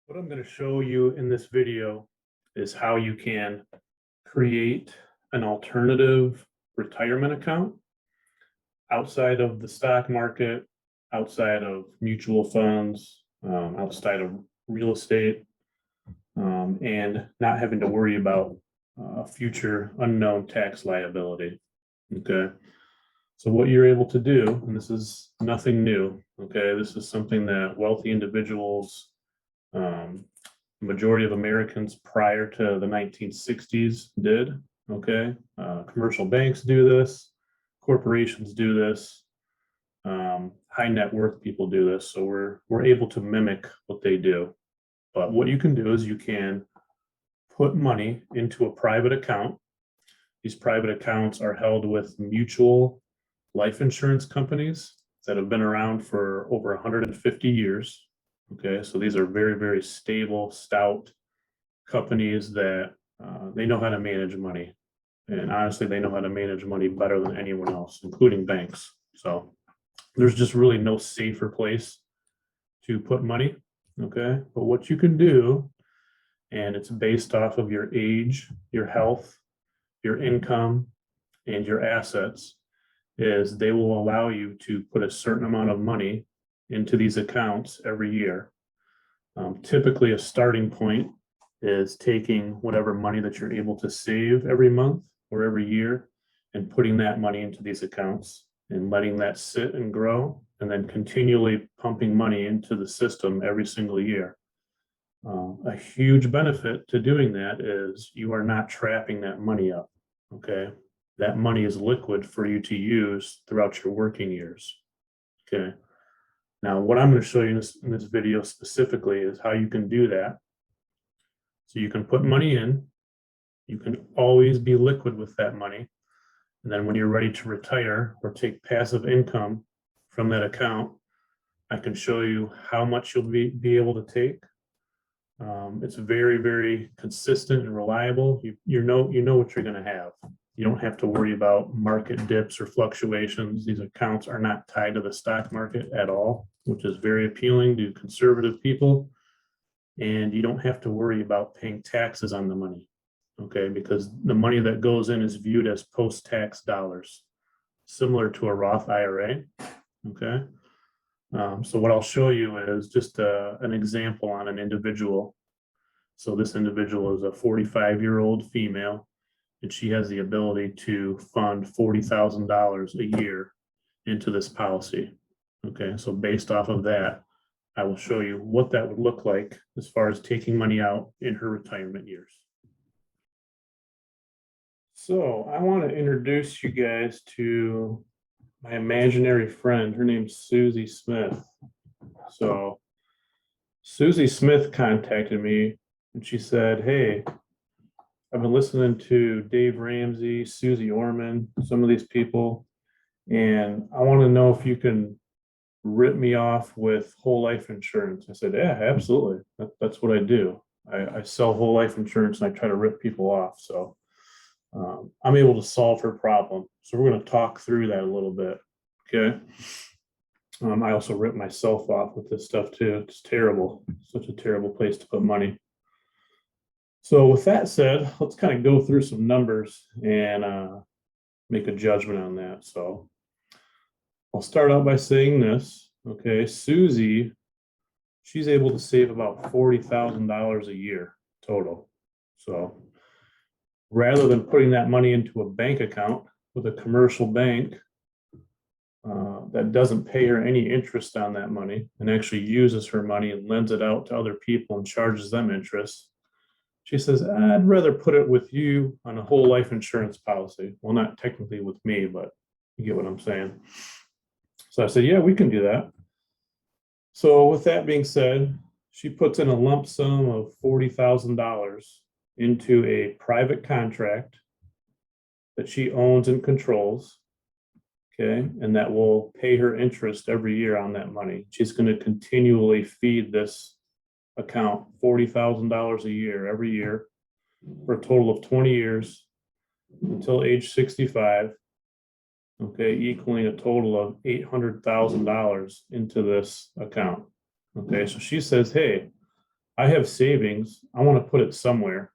What I'm going to show you in this video is how you can create an alternative retirement account outside of the stock market, outside of mutual funds, outside of real estate, and not having to worry about future unknown tax liability. Okay. So what you're able to do, and this is nothing new, okay, this is something that wealthy individuals, majority of Americans prior to the 1960s did. Okay, commercial banks do this, corporations do this, high net worth people do this. So we're able to mimic what they do. But what you can do is you can put money into a private account. These private accounts are held with mutual life insurance companies that have been around for over 150 years. Okay, so these are very, very stable, stout companies that they know how to manage money. And honestly, they know how to manage money better than anyone else, including banks. So there's just really no safer place to put money. Okay, but what you can do, and it's based off of your age, your health, your income, and your assets, is they will allow you to put a certain amount of money into these accounts every year. Typically, a starting point is taking whatever money that you're able to save every month or every year and putting that money into these accounts and letting that sit and grow, and then continually pumping money into the system every single year. A huge benefit to doing that is you are not trapping that money up. Okay. That money is liquid for you to use throughout your working years. Okay. Now, what I'm going to show you in this video specifically is how you can do that. So you can put money in, you can always be liquid with that money. And then when you're ready to retire or take passive income from that account, I can show you how much you'll be able to take. It's very, very consistent and reliable. You know what you're going to have. You don't have to worry about market dips or fluctuations. These accounts are not tied to the stock market at all, which is very appealing to conservative people. And you don't have to worry about paying taxes on the money, okay? Because the money that goes in is viewed as post-tax dollars, similar to a Roth IRA, okay? So what I'll show you is just an example on an individual. So this individual is a 45-year-old female, and she has the ability to fund $40,000 a year into this policy. Okay, so based off of that, I will show you what that would look like as far as taking money out in her retirement years. So I want to introduce you guys to my imaginary friend. Her name's Susie Smith. So Susie Smith contacted me and she said, "Hey, I've been listening to Dave Ramsey, Susie Orman, some of these people, and I want to know if you can rip me off with whole life insurance." I said, "Yeah, absolutely. That's what I do. I sell whole life insurance and I try to rip people off. So I'm able to solve her problem. So we're going to talk through that a little bit." Okay. I also rip myself off with this stuff too. It's terrible. Such a terrible place to put money. So with that said, let's kind of go through some numbers and make a judgment on that. So I'll start out by saying this. Okay, Susie, she's able to save about $40,000 a year total. So rather than putting that money into a bank account with a commercial bank that doesn't pay her any interest on that money and actually uses her money and lends it out to other people and charges them interest, she says, "I'd rather put it with you on a whole life insurance policy." Well, not technically with me, but you get what I'm saying. So I said, "Yeah, we can do that." So with that being said, she puts in a lump sum of $40,000 into a private contract that she owns and controls, okay, and that will pay her interest every year on that money. She's going to continually feed this account $40,000 a year every year for a total of 20 years until age 65, okay, equaling a total of $800,000 into this account. Okay, so she says, "Hey, I have savings. I want to put it somewhere.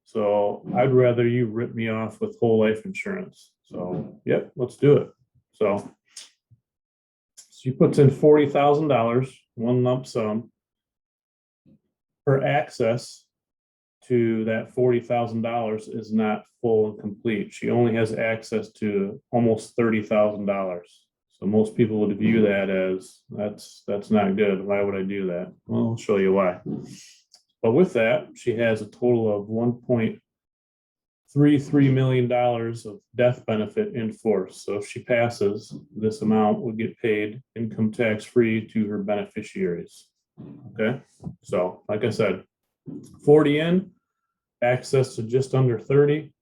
So I'd rather you rip me off with whole life insurance. So, yep, let's do it. So she puts in $40,000, one lump sum. Her access to that $40,000 is not full and complete. She only has access to almost $30,000. So most people would view that as that's not good. Why would I do that? Well, I'll show you why. But with that, she has a total of $1.33 million of death benefit in force. So if she passes, this amount would get paid income tax free to her beneficiaries. Okay, so like I said, 40 in, access to just under 30.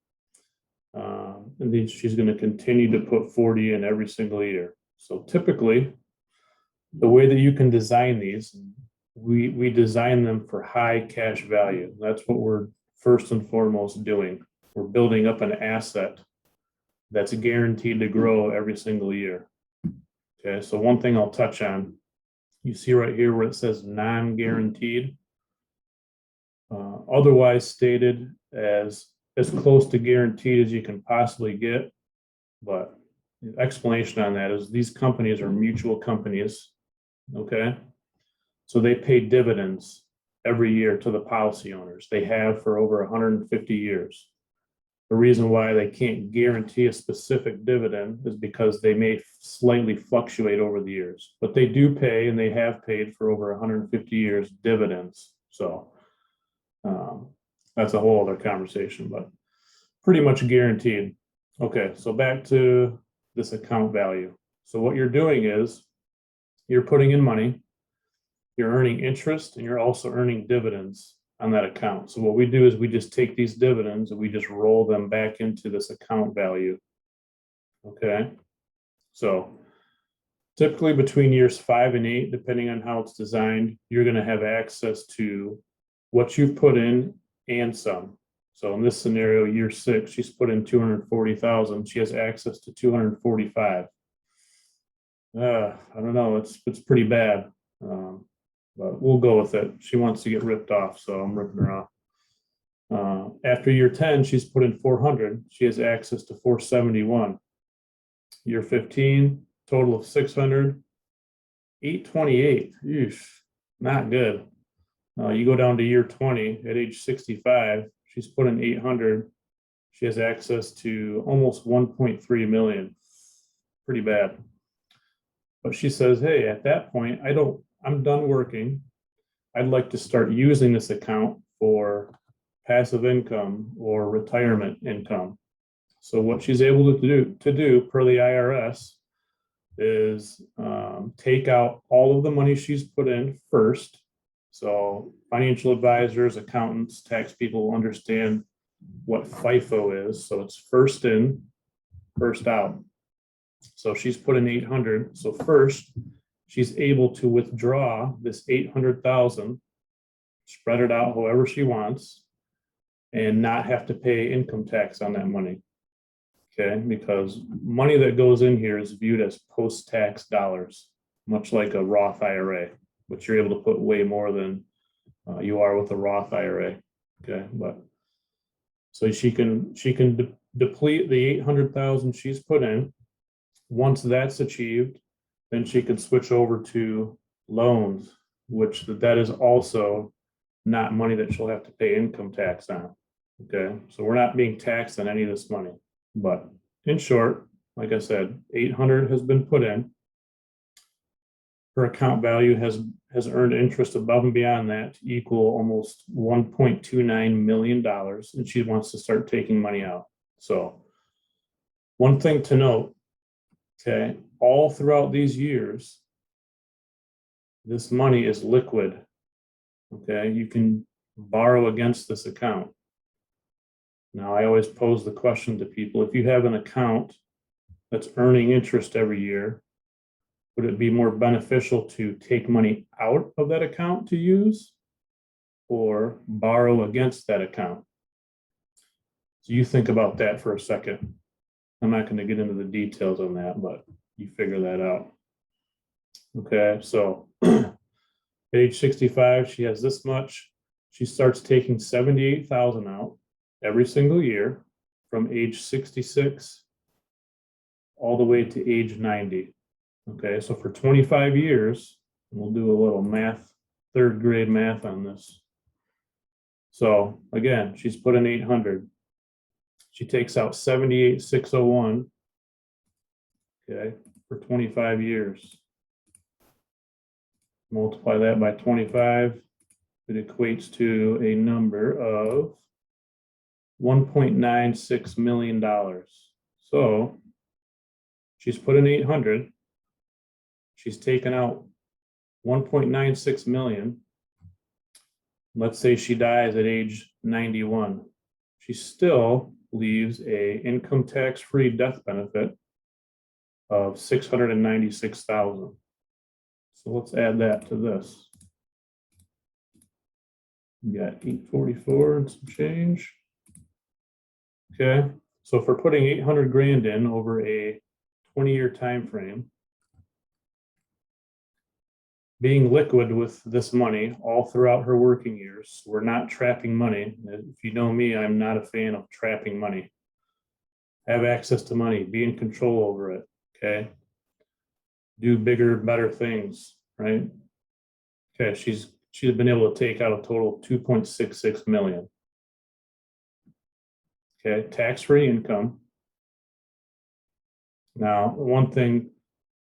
And then she's going to continue to put 40 in every single year. So typically, the way that you can design these, we design them for high cash value. That's what we're first and foremost doing. We're building up an asset that's guaranteed to grow every single year. Okay, so one thing I'll touch on, you see right here where it says non-guaranteed, otherwise stated as close to guaranteed as you can possibly get. But the explanation on that is these companies are mutual companies. Okay, so they pay dividends every year to the policy owners. They have for over 150 years. The reason why they can't guarantee a specific dividend is because they may slightly fluctuate over the years, but they do pay, and they have paid for over 150 years dividends. So that's a whole other conversation, but pretty much guaranteed. Okay, so back to this account value. So what you're doing is you're putting in money, you're earning interest, and you're also earning dividends on that account. So what we do is we just take these dividends and we just roll them back into this account value. Okay, so typically between years 5 and 8, depending on how it's designed, you're going to have access to what you've put in and some. So in this scenario, year 6, she's put in 240,000. She has access to 245. I don't know. It's pretty bad, but we'll go with it. She wants to get ripped off, so I'm ripping her off. After year 10, she's put in 400. She has access to 471. Year 15, total of 600. 828. Eesh, not good. You go down to year 20 at age 65. She's put in 800. She has access to almost 1.3 million. Pretty bad. But she says, hey, at that point, I'm done working. I'd like to start using this account for passive income or retirement income. So what she's able to do per the IRS is take out all of the money she's put in first. So financial advisors, accountants, tax people understand what FIFO is. So it's first in, first out. So she's put in 800. So first, she's able to withdraw this 800,000, spread it out however she wants, and not have to pay income tax on that money. Okay, because money that goes in here is viewed as post-tax dollars, much like a Roth IRA, which you're able to put way more than you are with a Roth IRA. Okay, but so she can deplete the 800,000 she's put in. Once that's achieved, then she can switch over to loans, which that is also not money that she'll have to pay income tax on. Okay, so we're not being taxed on any of this money. But in short, like I said, 800 has been put in. Her account value has earned interest above and beyond that to equal almost $1.29 million, and she wants to start taking money out. So one thing to note, okay, all throughout these years, this money is liquid. Okay, you can borrow against this account. Now, I always pose the question to people, if you have an account that's earning interest every year, would it be more beneficial to take money out of that account to use or borrow against that account? So you think about that for a second. I'm not going to get into the details on that, but you figure that out. Okay, so at age 65, she has this much. she starts taking 78,000 out every single year from age 66 all the way to age 90. Okay, so for 25 years, we'll do a little math, third grade math on this. So again, she's put in 800. She takes out 78,601, okay, for 25 years. Multiply that by 25, it equates to a number of $1.96 million. So she's put in 800. She's taken out 1.96 million. Let's say she dies at age 91. She still leaves a income tax-free death benefit of 696,000. So let's add that to this. We got 844 and some change. Okay, so if we're putting 800 grand in over a 20-year time frame, being liquid with this money all throughout her working years, we're not trapping money. If you know me, I'm not a fan of trapping money. Have access to money, be in control over it, okay? Do bigger, better things, right? Okay, she's been able to take out a total of 2.66 million. Okay, tax-free income. Now, one thing,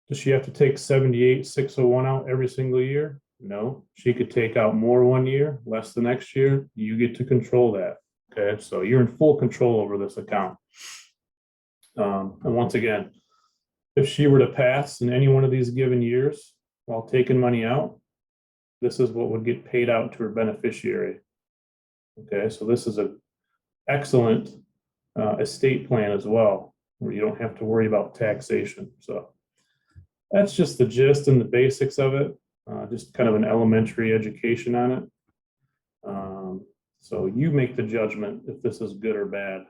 does she have to take 78,601 out every single year? No, she could take out more one year, less the next year. You get to control that. Okay, so you're in full control over this account. And once again, if she were to pass in any one of these given years while taking money out, this is what would get paid out to her beneficiary. Okay, so this is an excellent estate plan as well, where you don't have to worry about taxation. So that's just the gist and the basics of it, just kind of an elementary education on it. So you make the judgment if this is good or bad.